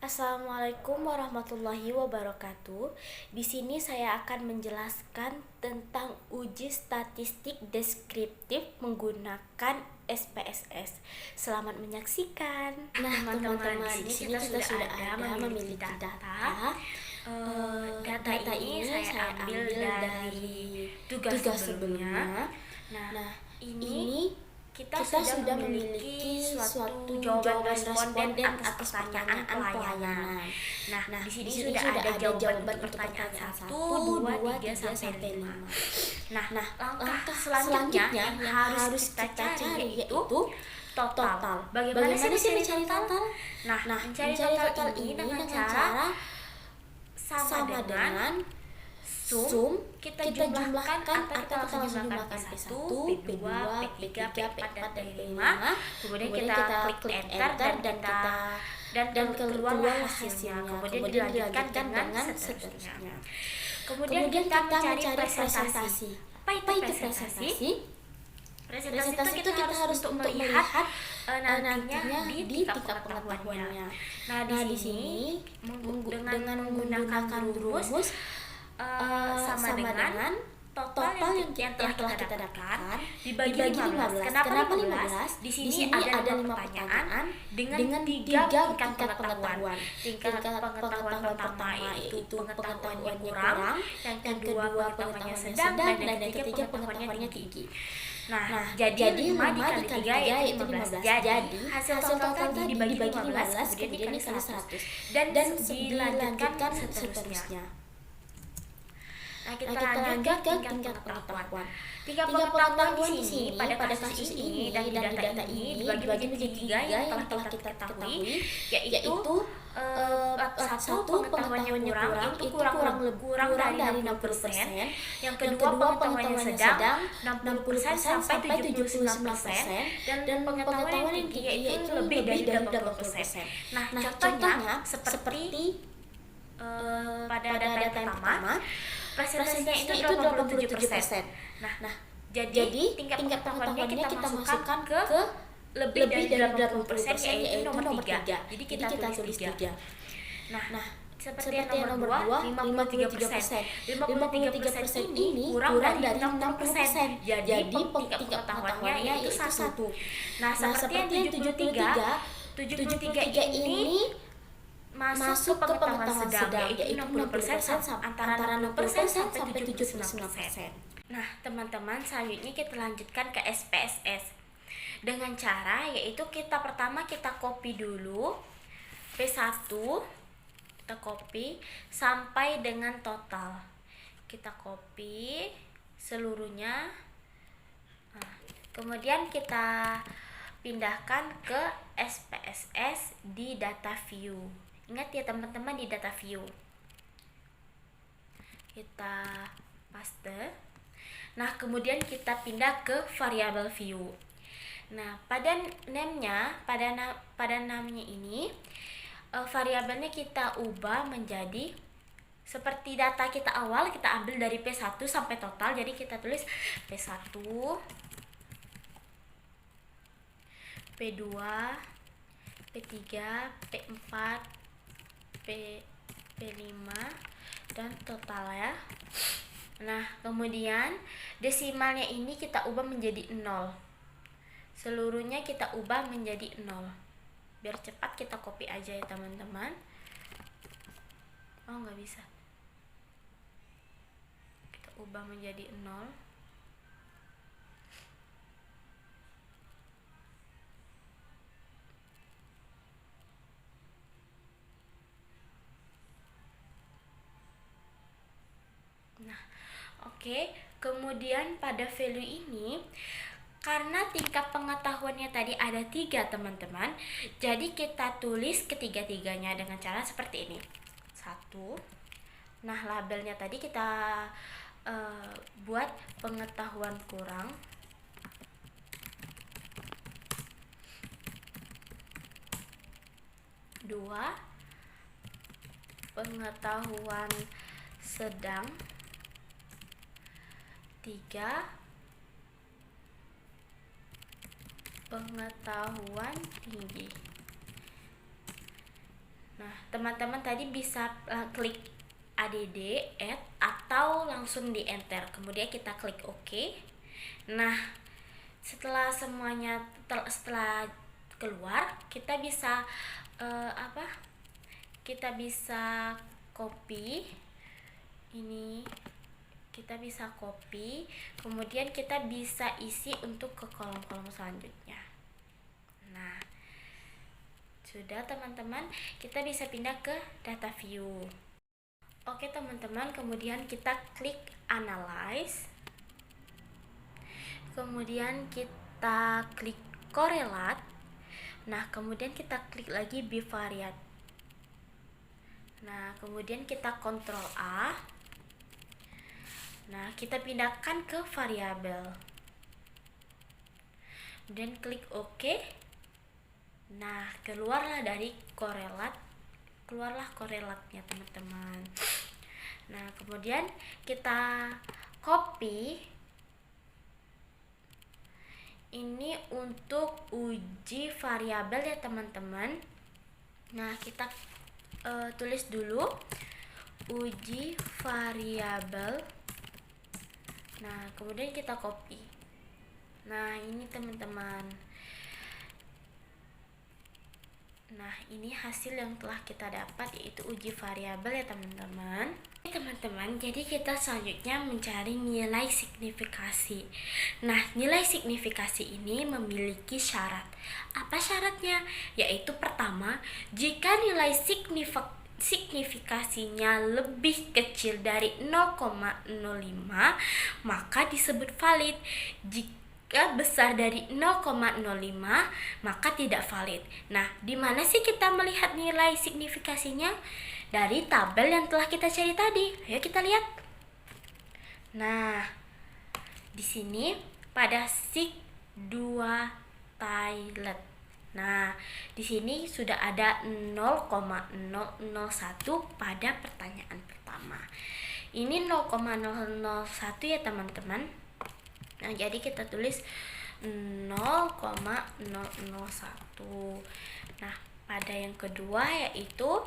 Assalamualaikum warahmatullahi wabarakatuh. Di sini saya akan menjelaskan tentang uji statistik deskriptif menggunakan SPSS. Selamat menyaksikan. Nah, teman-teman, di sini kita sudah ada memiliki data. Data ini saya ambil dari tugas sebelumnya. Nah, ini kita sudah memiliki suatu jawaban responden atas pertanyaan pelayanan. Nah, di sini sudah ada jawaban untuk pertanyaan 1, 2, 3, sampai 5. Nah, langkah selanjutnya yang harus kita cari yaitu total. Bagaimana sih mencari total? Nah, mencari total ini dengan cara sama dengan sum kita jumlahkan atau kita langsung jumlahkan P1, P2, P3, P4, dan P5. Kemudian kita klik enter dan keluarlah hasilnya. Kemudian dilanjutkan dengan seterusnya. Kemudian kita mencari presentasi. Apa itu presentasi? Presentasi itu kita harus untuk melihat nantinya di tingkat pengetahuannya. Nah, di sini dengan menggunakan rumus sama dengan total yang telah kita dapatkan dibagi 15. Kenapa 15? Di sini ada 5 pertanyaan dengan 3 tingkat pengetahuan. Tingkat pengetahuan pertama yaitu pengetahuannya kurang, yang kedua pengetahuannya sedang, dan yang ketiga pengetahuannya tinggi. Nah, jadi 5 dikali 3 yaitu 15. Jadi hasil total tadi dibagi 15 kemudian dikali 100 dan dilanjutkan seterusnya. Nah, kita lanjut ke tingkat pengetahuan. Tingkat pengetahuan di sini pada kasus ini dan di data ini dibagi menjadi 3 yang telah kita ketahui, yaitu satu pengetahuannya kurang dari 60%, yang kedua pengetahuannya sedang 60% sampai 79%, dan pengetahuan yang tinggi yaitu lebih dari 80%. Nah, contohnya seperti pada data yang pertama, presentasinya itu 87%. Nah, jadi tingkat pengetahuannya kita masukkan ke lebih dari 80% yaitu nomor 3. Jadi kita tulis 3. Nah, seperti yang nomor 2, 53%. 53% ini kurang dari 60%. Jadi tingkat pengetahuannya itu 1. Nah, seperti yang 73 ini masuk ke pengetahuan sedang yaitu 60%, antara 60% sampai 79%. Nah, teman-teman, selanjutnya kita lanjutkan ke SPSS dengan cara yaitu pertama kita copy dulu P1, kita copy sampai dengan total. Kita copy seluruhnya. Nah, kemudian kita pindahkan ke SPSS di data view. Ingat ya teman-teman, di data view kita paste. Nah, kemudian kita pindah ke variabel view. Nah, pada namanya ini variabelnya kita ubah menjadi seperti data kita awal, kita ambil dari P1 sampai total. Jadi kita tulis P1, P2, P3, P4, P5 dan total ya. Nah, kemudian desimalnya ini kita ubah menjadi 0. Seluruhnya kita ubah menjadi 0. Biar cepat kita copy aja ya teman-teman. Oh, nggak bisa. Kita ubah menjadi 0. Nah, oke. Kemudian pada value ini, karena tingkat pengetahuannya tadi ada 3 teman-teman, jadi kita tulis ketiga-tiganya dengan cara seperti ini. 1. Nah, labelnya tadi kita buat pengetahuan kurang. 2. Pengetahuan sedang. 3. Pengetahuan tinggi. Nah, teman-teman tadi bisa klik add, add, atau langsung di enter, kemudian kita klik OK. Nah, setelah semuanya setelah keluar, kita bisa kita bisa copy ini, kita bisa copy, kemudian kita bisa isi untuk ke kolom-kolom selanjutnya. Nah, sudah teman-teman, kita bisa pindah ke data view. Oke teman-teman, kemudian kita klik analyze, kemudian kita klik correlate. Nah, kemudian kita klik lagi bivariate. Nah, kemudian kita Ctrl A. Nah, kita pindahkan ke variabel. Kemudian klik OK. Nah, keluarlah korelatnya teman-teman. Nah, kemudian kita copy ini untuk uji variabel ya teman-teman. Nah, kita tulis dulu uji variabel. Nah, kemudian kita copy. Nah, ini teman-teman. Nah, ini hasil yang telah kita dapat, yaitu uji variabel ya teman-teman. Teman-teman, jadi kita selanjutnya mencari nilai signifikasi. Nah, nilai signifikasi ini memiliki syarat. Apa syaratnya? Yaitu pertama, jika nilai signifikasinya lebih kecil dari 0,05, maka disebut valid. Jika besar dari 0,05, maka tidak valid. Nah, di mana sih kita melihat nilai signifikasinya? Dari tabel yang telah kita cari tadi. Ayo kita lihat. Nah, di sini pada sig2 toilet. Nah, di sini sudah ada 0,001 pada pertanyaan pertama. Ini 0,001 ya teman-teman. Nah, jadi kita tulis 0,001. Nah, pada yang kedua yaitu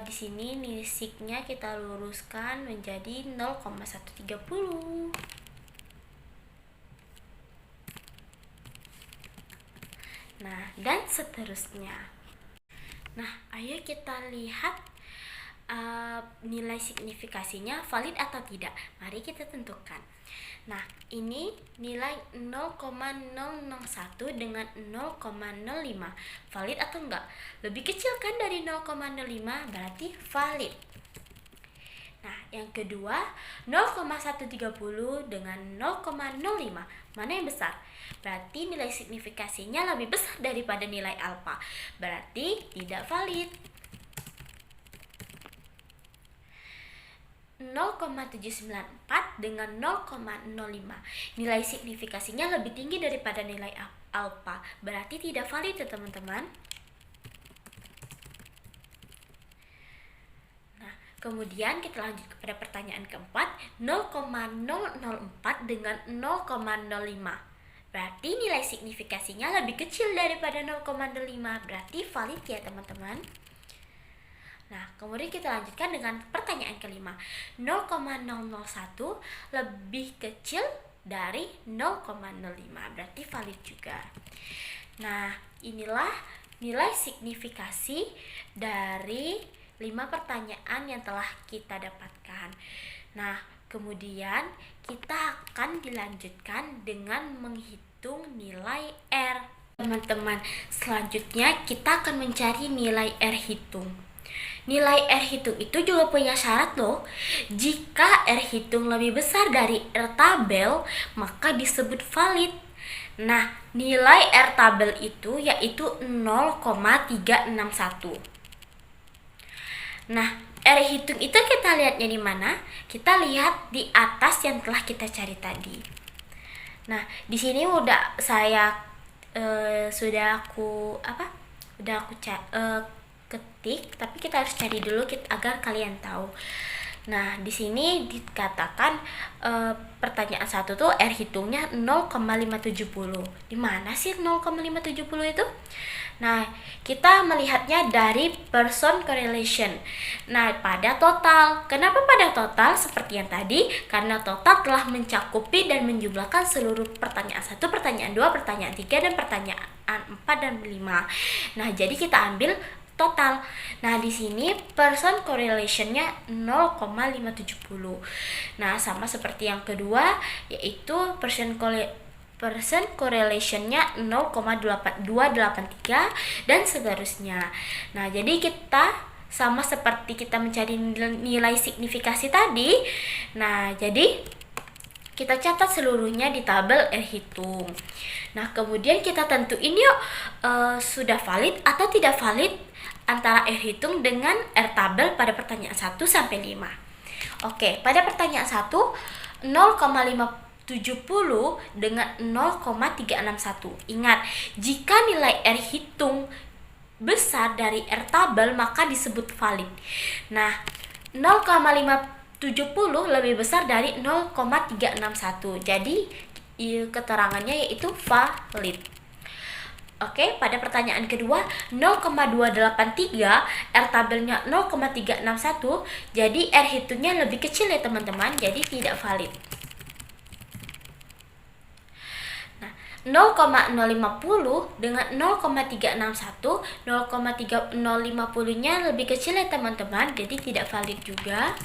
di sini nilai signya kita luruskan menjadi 0,130. Nah, dan seterusnya. Nah, ayo kita lihat nilai signifikasinya valid atau tidak. Mari kita tentukan. Nah, ini nilai 0,001 dengan 0,05. Valid atau enggak? Lebih kecil kan dari 0,05, berarti valid. Nah, yang kedua, 0,130 dengan 0,05. Mana yang besar? Berarti nilai signifikasinya lebih besar daripada nilai alfa. Berarti tidak valid. 0,794 dengan 0,05. Nilai signifikasinya lebih tinggi daripada nilai alfa. Berarti tidak valid ya teman-teman. Nah, kemudian kita lanjut kepada pertanyaan keempat, 0,004 dengan 0,05. Berarti nilai signifikasinya lebih kecil daripada 0,05. Berarti valid ya teman-teman. Nah, kemudian kita lanjutkan dengan pertanyaan kelima. 0,001 lebih kecil dari 0,05. Berarti valid juga. Nah, inilah nilai signifikasi dari 5 pertanyaan yang telah kita dapatkan. Nah, kemudian kita akan dilanjutkan dengan menghitung nilai R. Teman-teman, selanjutnya kita akan mencari nilai R hitung. Nilai R hitung itu juga punya syarat loh. Jika R hitung lebih besar dari R tabel, maka disebut valid. Nah, nilai R tabel itu yaitu 0,361. Nah, R hitung itu kita lihatnya di mana? Kita lihat di atas yang telah kita cari tadi. Nah, di sini udah aku ketik, tapi kita harus cari dulu agar kalian tahu. Nah, di sini dikatakan pertanyaan satu tuh R hitungnya 0,570. Di mana sih 0,570 itu? Nah, kita melihatnya dari person correlation. Nah, pada total. Kenapa pada total? Seperti yang tadi, karena total telah mencakupi dan menjumlahkan seluruh pertanyaan 1, pertanyaan 2, pertanyaan 3, dan pertanyaan 4 dan 5. Nah, jadi kita ambil total. Nah, di sini person correlation-nya 0,570. Nah, sama seperti yang kedua, yaitu person correlation-nya 0,283 dan seterusnya. Nah, jadi kita sama seperti kita mencari nilai signifikasi tadi. Nah, jadi kita catat seluruhnya di tabel R hitung. Nah, kemudian kita tentuin yuk sudah valid atau tidak valid antara R hitung dengan R tabel pada pertanyaan 1 sampai 5. Oke, pada pertanyaan 1 0,570 dengan 0,361. Ingat, jika nilai R hitung besar dari R tabel maka disebut valid. Nah, 0,570 lebih besar dari 0,361. Jadi keterangannya yaitu valid. Oke, pada pertanyaan kedua 0,283, R tabelnya 0,361, jadi R hitungnya lebih kecil ya teman-teman, jadi tidak valid. Nah, 0,050 dengan 0,361, 0,3050-nya lebih kecil ya teman-teman, jadi tidak valid juga.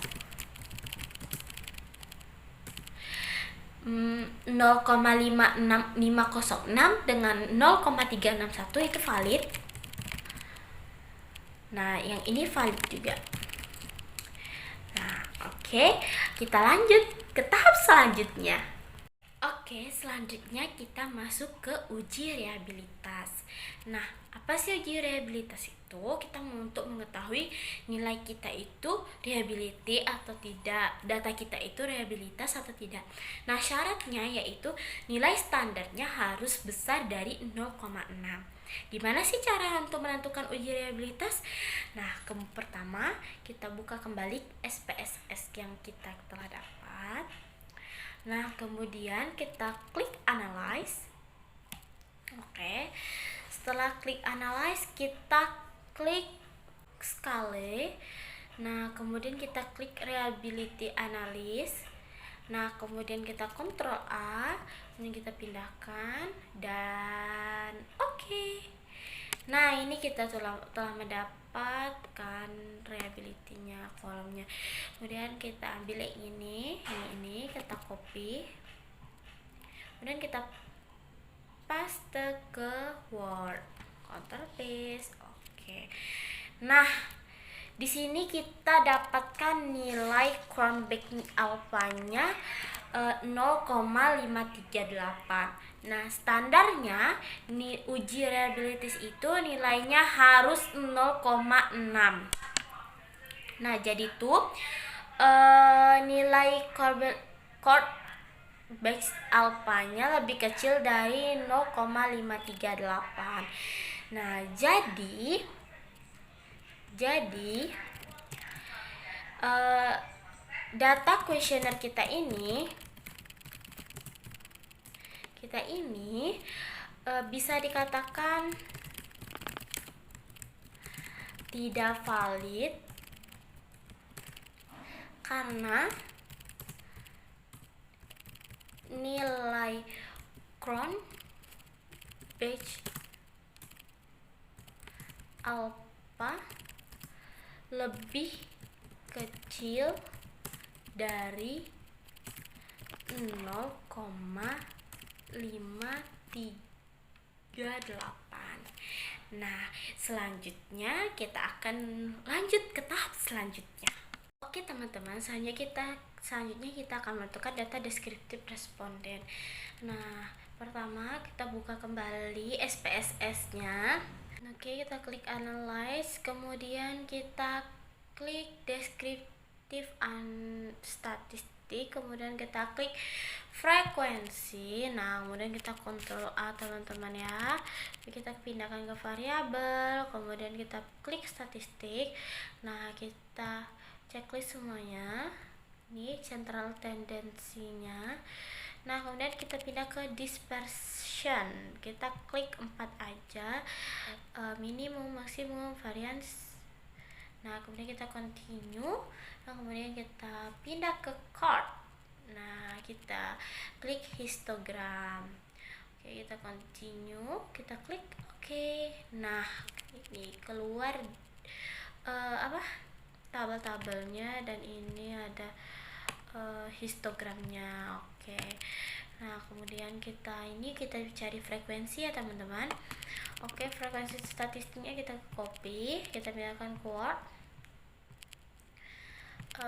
0,506 dengan 0,361 itu valid. Nah, yang ini valid juga. Nah, oke, kita lanjut ke tahap selanjutnya. Oke, selanjutnya kita masuk ke uji reliabilitas. Nah, apa sih uji reliabilitas itu? Kita untuk mengetahui nilai kita itu reliability atau tidak, data kita itu reliabilitas atau tidak. Nah, syaratnya yaitu nilai standarnya harus besar dari 0,6. Gimana sih cara untuk menentukan uji reliabilitas? Nah, pertama kita buka kembali SPSS yang kita telah dapat. Nah, kemudian kita klik analyze. Oke. Setelah klik analyze, kita klik scale. Nah, kemudian kita klik reliability analysis. Nah, kemudian kita Ctrl A, ini kita pindahkan dan oke. Nah, ini kita telah mendapatkan reliability-nya, kolomnya. Kemudian kita ambil yang ini kita copy. Kemudian kita paste ke Word. Ctrl paste. Oke. Nah, di sini kita dapatkan nilai Cronbach alpha-nya 0,538. Nah, standarnya uji reliabilitas itu nilainya harus 0,6. Nah, jadi tuh nilai Cronbach alpha-nya lebih kecil dari 0,538. Nah, jadi data kuesioner kita ini bisa dikatakan tidak valid karena nilai Cronbach alpha lebih kecil dari 0,538. Nah, selanjutnya kita akan lanjut ke tahap selanjutnya. Oke teman-teman, selanjutnya kita akan menentukan data deskriptif responden. Nah, pertama kita buka kembali SPSS-nya. Oke, kita klik analyze, kemudian kita klik deskriptif and statistik, kemudian kita klik frekuensi. Nah, kemudian kita Ctrl A teman-teman ya. Kita pindahkan ke variabel, kemudian kita klik statistik. Nah, kita checklist semuanya. Ini central tendensinya. Nah, kemudian kita pindah ke dispersion. Kita klik 4 aja, minimum, maksimum, variance. Nah, kemudian kita continue. Nah, kemudian kita pindah ke chart. Nah, kita klik histogram. Oke, kita continue, kita klik oke. Nah, ini keluar tabel-tabelnya, dan ini ada histogramnya. Oke. Nah, kemudian kita cari frekuensi ya teman-teman. Oke, frekuensi statistiknya kita copy, kita pindahkan ke Word.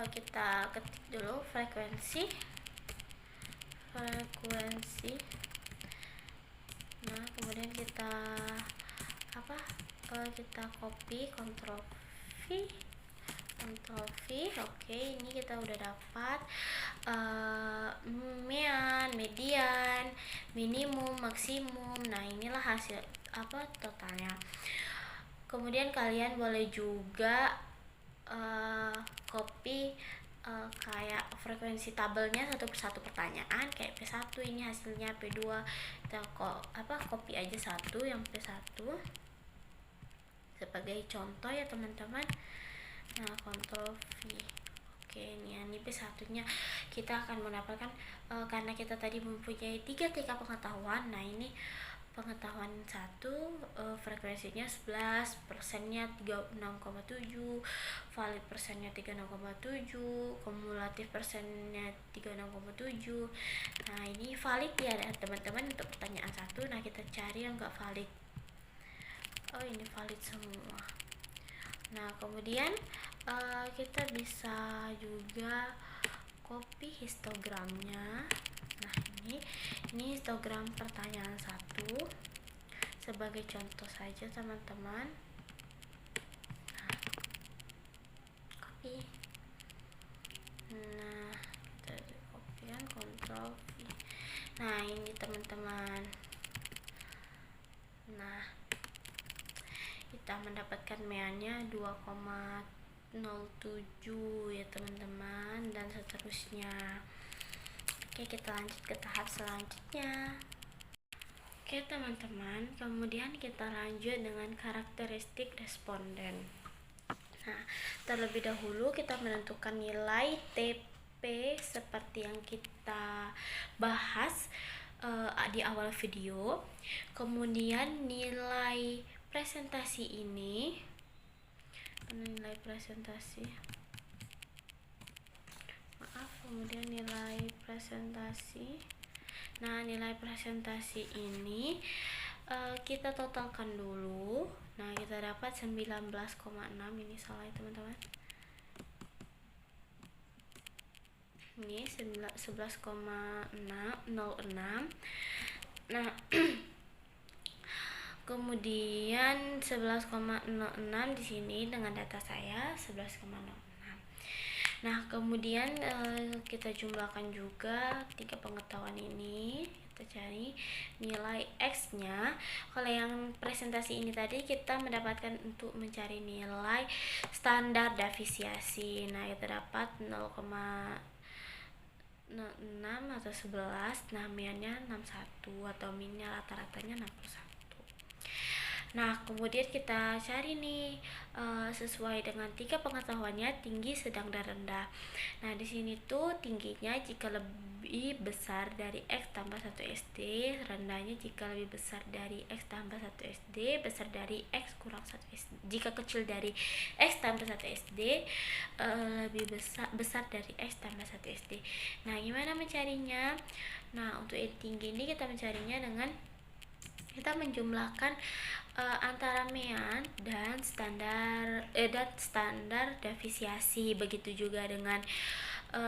Kita ketik dulu frekuensi. Nah, kemudian kita kita copy, Ctrl V. Oke, ini kita udah dapat mean, median, minimum, maksimum. Nah, inilah hasil totalnya. Kemudian kalian boleh juga copy kayak frekuensi tabelnya satu persatu pertanyaan, kayak P1 ini hasilnya, P2 kita copy aja satu yang P1 sebagai contoh ya teman-teman. Nah, Ctrl V. Oke, ini P1 nya kita akan mendapatkan karena kita tadi mempunyai 3 tingkat pengetahuan. Nah, ini pengetahuan 1, frekuensinya 11, persennya 36,7, valid persennya 36,7, kumulatif persennya 36,7. Nah, ini valid ya teman-teman untuk pertanyaan 1. Nah, kita cari yang enggak valid. Oh, ini valid semua. Nah, kemudian kita bisa juga copy histogramnya. Nah, ini histogram pertanyaan 1 sebagai contoh saja teman-teman. Nah, copy. Nah, kita copykan, Ctrl V. Nah, ini teman-teman. Nah, kita mendapatkan meannya 2,07 ya teman-teman, dan seterusnya. Oke, kita lanjut ke tahap selanjutnya. Oke teman-teman, kemudian kita lanjut dengan karakteristik responden. Nah, terlebih dahulu kita menentukan nilai TP seperti yang kita bahas di awal video. Kemudian nilai presentasi ini, kemudian nilai presentasi. Nah, nilai presentasi ini kita totalkan dulu. Nah, kita dapat 19,6. Ini salah ya teman-teman. Ini 11,06. Nah, kemudian 11,06 di sini dengan data saya 11,06. Nah, kemudian kita jumlahkan juga 3 pengetahuan ini. Kita cari nilai X-nya. Kalau yang presentasi ini tadi kita mendapatkan untuk mencari nilai standar defisiasi. Nah, kita dapat 0,06 atau 11. Nah, meannya 61 atau minnya rata-ratanya 61. Nah, kemudian kita cari nih sesuai dengan 3 pengetahuannya, tinggi, sedang, dan rendah. Nah, di sini tuh tingginya jika lebih besar dari X tambah 1 SD, rendahnya jika lebih besar dari X tambah 1 SD, besar dari X kurang 1 SD. Jika kecil dari X tambah 1 SD, lebih besar dari X tambah 1 SD. Nah, gimana mencarinya? Nah, untuk yang tinggi ini kita mencarinya dengan kita menjumlahkan antara mean dan standar defisiasi. Begitu juga dengan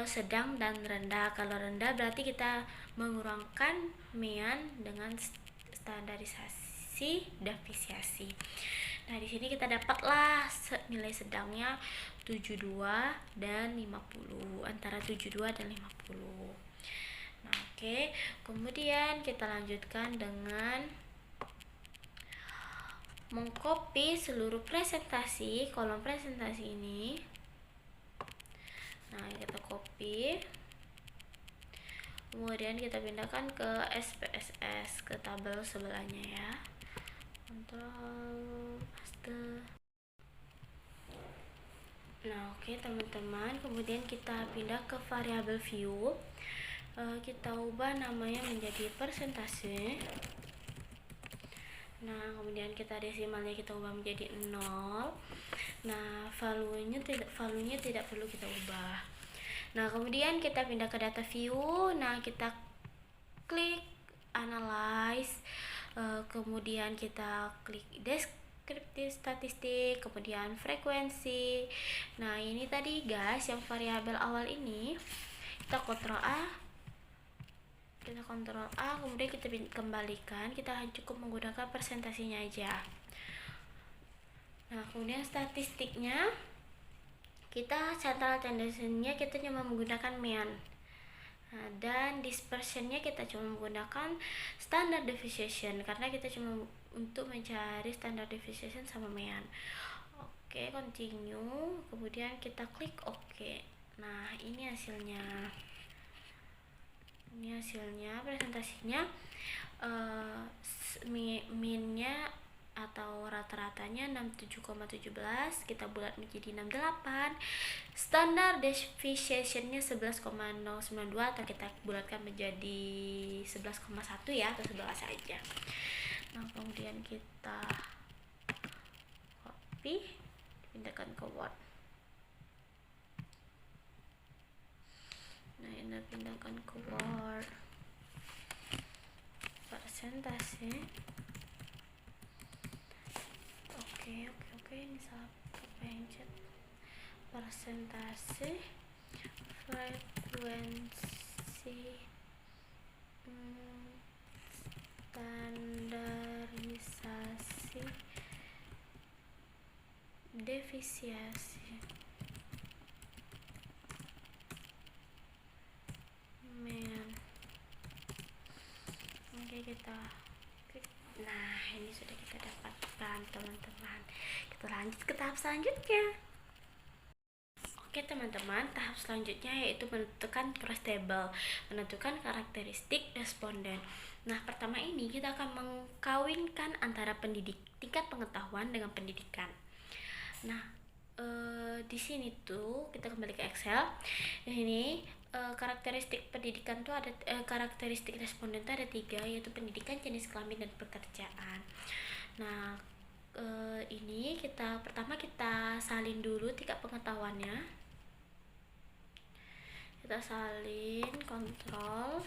sedang dan rendah. Kalau rendah berarti kita mengurangkan mean dengan standarisasi defisiasi. Nah, di sini kita dapatlah nilai sedangnya 72 dan 50, antara 72 dan 50. Nah, oke. Kemudian kita lanjutkan dengan mengcopy seluruh presentasi, kolom presentasi ini. Nah, kita copy, kemudian kita pindahkan ke SPSS, ke tabel sebelahnya ya. Ctrl paste. Nah, oke teman-teman, kemudian kita pindah ke variabel view. Kita ubah namanya menjadi persentase. Nah, kemudian kita desimalnya kita ubah menjadi 0. Nah, valuenya tidak perlu kita ubah. Nah, kemudian kita pindah ke data view. Nah, kita klik analyze, kemudian kita klik deskriptif statistik, kemudian frekuensi. Nah, ini tadi guys yang variabel awal ini kita Ctrl A, kemudian kita kembalikan. Kita cukup menggunakan presentasinya aja. Nah, kemudian statistiknya kita central tendency-nya kita cuma menggunakan mean. Nah, dan dispersionnya kita cuma menggunakan standard deviation karena kita cuma untuk mencari standard deviation sama mean. Oke, continue, kemudian kita klik OK. Nah, ini hasilnya. Presentasinya minnya atau rata-ratanya 67,17, kita bulat menjadi 68, standar deviationnya 11,092 atau kita bulatkan menjadi 11,1 ya, atau 11 saja. Nah, kemudian kita copy, pindahkan ke Word. Nah, ini pindahkan ke Word. Persentase. Oke, ini salah kepencet. Persentase, frekuensi, standarisasi, deviasi, mean. Oke, kita klik. Nah, ini sudah kita dapatkan teman-teman. Kita lanjut ke tahap selanjutnya. Oke teman-teman, tahap selanjutnya yaitu menentukan cross table, menentukan karakteristik responden. Nah, pertama ini kita akan mengkawinkan antara tingkat pengetahuan dengan pendidikan. Nah, di sini tuh kita kembali ke Excel. Ini karakteristik pendidikan tuh ada karakteristik responden tuh ada 3, yaitu pendidikan, jenis kelamin, dan pekerjaan. Nah, ini pertama kita salin dulu tingkat pengetahuannya. Kita salin, kontrol.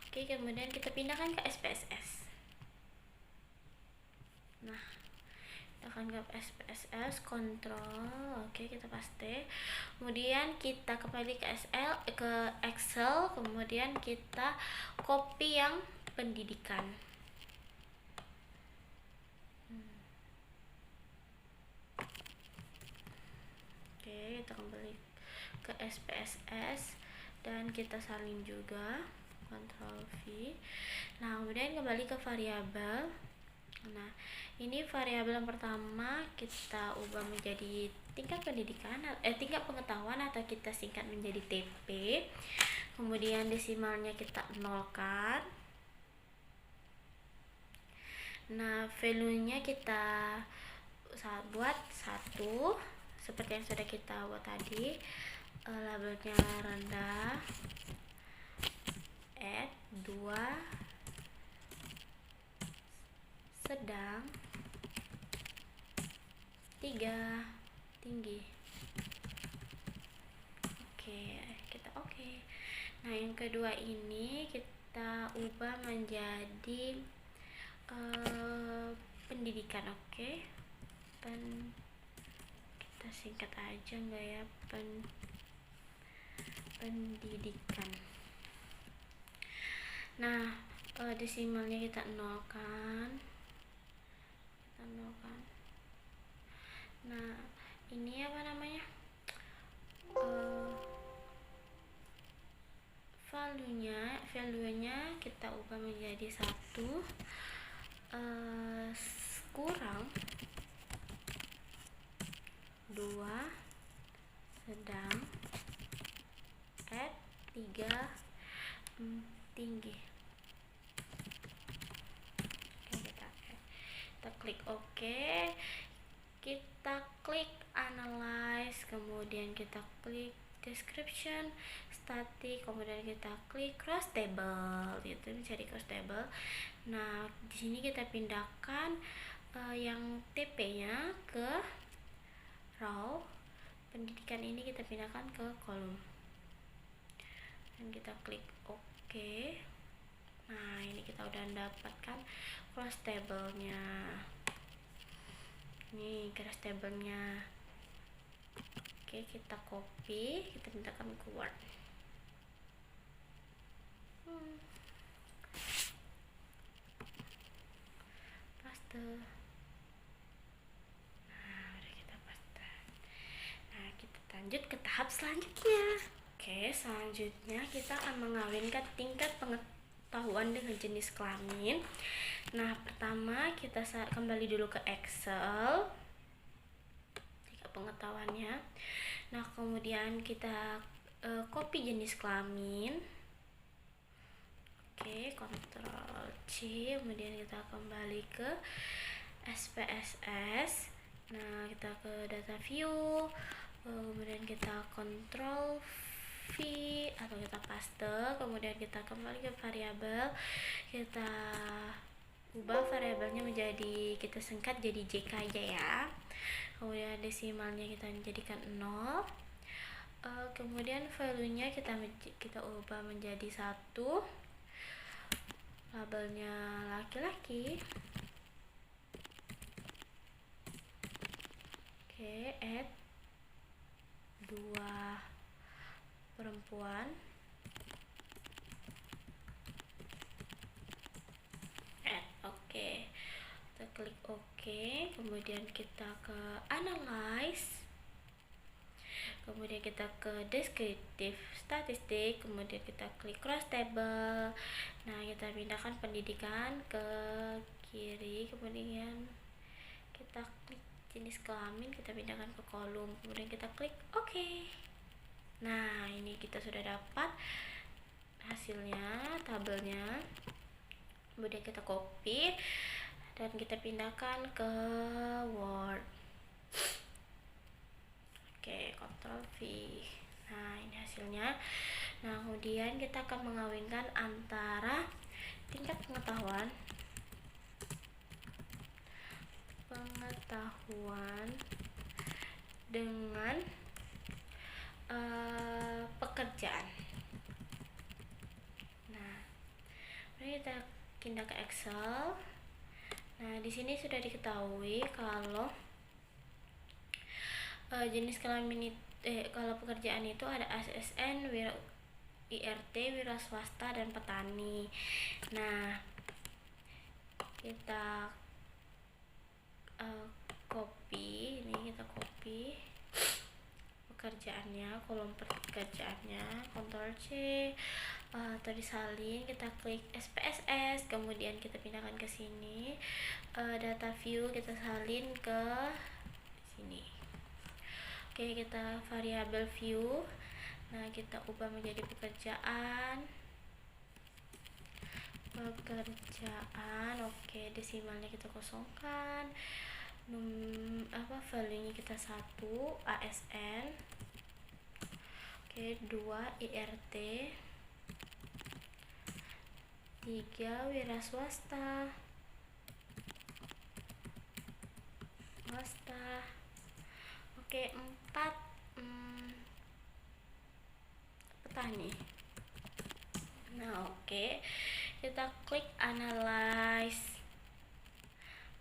Oke, kemudian kita pindahkan ke SPSS. Nah, pindahkan ke SPSS, kontrol. Oke, kita paste. Kemudian kita kembali ke Excel, kemudian kita copy yang pendidikan. Oke, kita kembali ke SPSS dan kita salin juga, Ctrl V. Nah, kemudian kembali ke variabel. Nah, ini variabel yang pertama kita ubah menjadi tingkat pendidikan, tingkat pengetahuan, atau kita singkat menjadi TP. Kemudian desimalnya kita nolkan. Nah, value-nya kita buat 1 seperti yang sudah kita buat tadi. Labelnya rendah, add 2, sedang, 3, tinggi. Oke, kita oke. Nah, yang kedua ini kita ubah menjadi pendidikan. Oke, kita singkat aja enggak ya, pendidikan. Nah, desimalnya kita nolkan. Nah, ini apa namanya, value-nya kita ubah menjadi 1, kurang, 2, sedang, tinggi. Oke, kita klik OK, kita klik analyze, kemudian kita klik description, static, kemudian kita klik cross table, gitu, mencari cross table. Nah, di sini kita pindahkan yang TP-nya ke row, pendidikan ini kita pindahkan ke kolom, dan kita klik OK. Nah, ini kita udah mendapatkan cross table-nya. Ini cross table-nya. Oke, kita copy, kita pindahkan ke Word. Paste. Nah, udah kita paste. Nah, kita lanjut ke tahap selanjutnya. Oke, selanjutnya kita akan mengawinkan tingkat pengetahuan dengan jenis kelamin. Nah, pertama kita kembali dulu ke Excel, tingkat pengetahuannya. Nah, kemudian kita copy jenis kelamin. Oke, Ctrl C, kemudian kita kembali ke SPSS. Nah, kita ke data view, kemudian kita Ctrl V atau kita paste, kemudian kita kembali ke variabel, kita ubah variabelnya menjadi, kita singkat jadi JK aja ya. Kemudian desimalnya kita jadikan 0. Kemudian value-nya kita ubah menjadi 1. Labelnya laki-laki. Oke, add 2 perempuan. Oke. Kita klik OK, kemudian kita ke analyze, kemudian kita ke descriptive statistik, kemudian kita klik cross table. Nah, kita pindahkan pendidikan ke kiri, kemudian kita klik jenis kelamin, kita pindahkan ke kolom, kemudian kita klik OK. Nah, ini kita sudah dapat hasilnya, tabelnya. Kemudian kita copy dan kita pindahkan ke Word. Oke, Ctrl V. Nah, ini hasilnya. Nah, kemudian kita akan mengawinkan antara tingkat pengetahuan dengan pekerjaan. Nah, mari kita pindah ke Excel. Nah, di sini sudah diketahui kalau jenis kelamin kalau pekerjaan itu ada ASN, IRT, wira swasta, dan petani. Nah, kita copy, ini kita copy pekerjaannya, kolom pekerjaannya, Ctrl C, atau disalin, kita klik SPSS, kemudian kita pindahkan ke sini, data view kita salin ke sini. Oke, kita variabel view. Nah, kita ubah menjadi pekerjaan. Oke, desimalnya kita kosongkan. Value-nya kita 1 ASN. Oke, 2 IRT, 3 wira swasta. Oke, 4 petani. Nah, oke, kita klik analyze,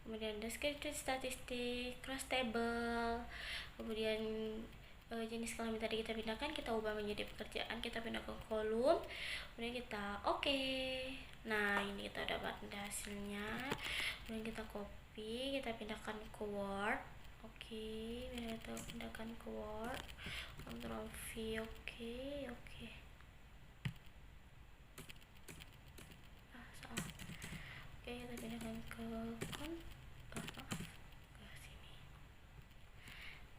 kemudian descriptive statistik, cross table, kemudian jenis kelamin tadi kita pindahkan, kita ubah menjadi pekerjaan, kita pindah ke kolom, kemudian kita OK. Nah, ini kita dapat hasilnya, kemudian kita copy, kita pindahkan ke Word. Oke, kita pindahkan ke Word, Ctrl V. Oke. Salah. Oke, kita pindahkan ke sini.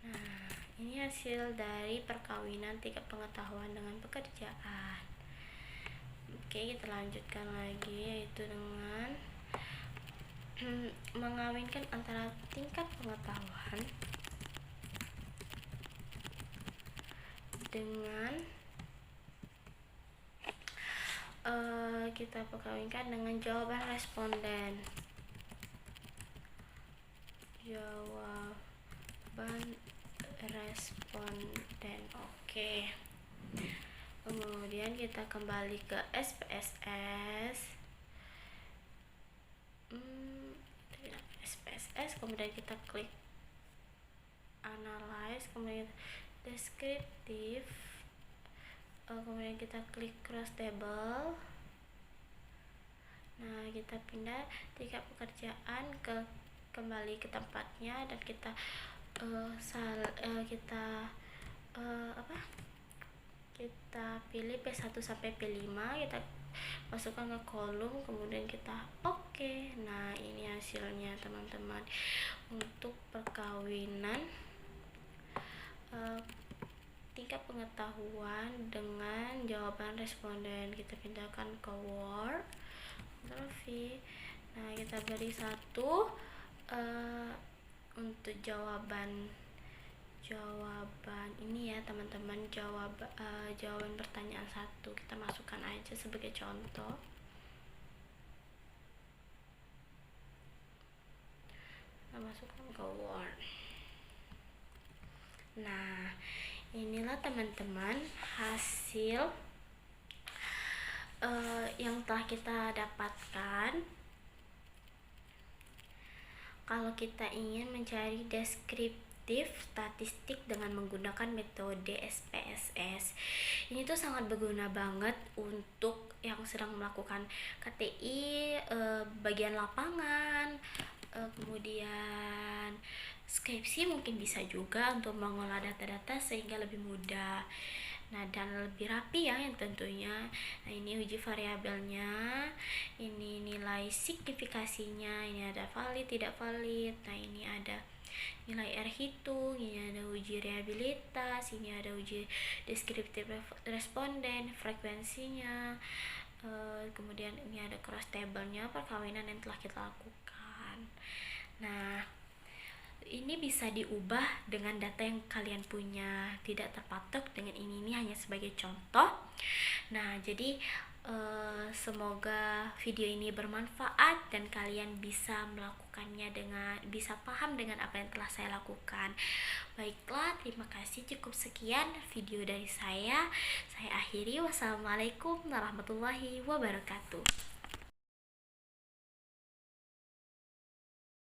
Nah, ini hasil dari perkawinan tingkat pengetahuan dengan pekerjaan. Oke, kita lanjutkan lagi, yaitu dengan mengawinkan antara tingkat pengetahuan dengan kita perkawinkan dengan jawaban responden. Oke. Kemudian kita kembali ke SPSS. Kemudian kita klik analyze, kemudian deskriptif, kemudian kita klik cross table. Nah, kita pindah tingkat pekerjaan kembali ke tempatnya, dan kita kita pilih P1 sampai P5, kita masukkan ke kolom, kemudian kita oke. Nah, ini hasilnya teman-teman untuk perkawinan tingkat pengetahuan dengan jawaban responden. Kita pindahkan ke Word, Ctrl V. Nah, kita beri 1 untuk jawaban ini ya teman-teman, jawaban pertanyaan 1 kita masukkan aja sebagai contoh. Kita masukkan ke Word. Nah, inilah teman-teman hasil yang telah kita dapatkan. Kalau kita ingin mencari deskriptif statistik dengan menggunakan metode SPSS, ini tuh sangat berguna banget untuk yang sedang melakukan KTI, bagian lapangan, kemudian skripsi mungkin bisa juga untuk mengolah data-data sehingga lebih mudah. Nah, dan lebih rapi ya yang tentunya. Nah, ini uji variabelnya, ini nilai signifikasinya, ini ada valid, tidak valid. Nah, ini ada nilai R hitung, ini ada uji reliabilitas, ini ada uji deskriptif responden, frekuensinya, kemudian ini ada cross table-nya, perkawinan yang telah kita lakukan. Nah, ini bisa diubah dengan data yang kalian punya, tidak terpatok dengan ini hanya sebagai contoh. Nah, jadi semoga video ini bermanfaat dan kalian bisa melakukannya bisa paham dengan apa yang telah saya lakukan. Baiklah, terima kasih, cukup sekian video dari saya akhiri. Wassalamualaikum warahmatullahi wabarakatuh.